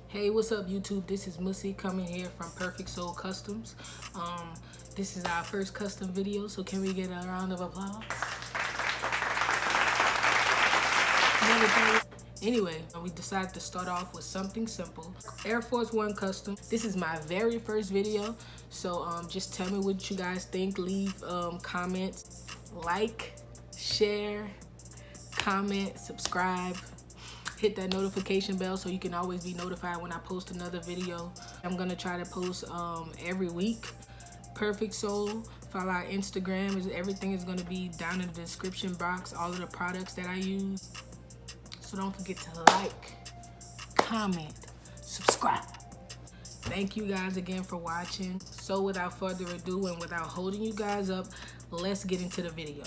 Hey, what's up YouTube? This is Mussy coming here from Perfect Soul Customs. This is our first custom video, so can we get a round of applause? Anyway, we decided to start off with something simple. Air Force One custom. This is my very first video, so just tell me what you guys think. Leave comments, like, share, comment, subscribe. Hit that notification bell so you can always be notified when I post another video. I'm gonna try to post every week. Perfect Soul. Follow our Instagram. Everything is gonna be down in the description box. All of the products that I use. So don't forget to like, comment, subscribe. Thank you guys again for watching. So without further ado and without holding you guys up, let's get into the video.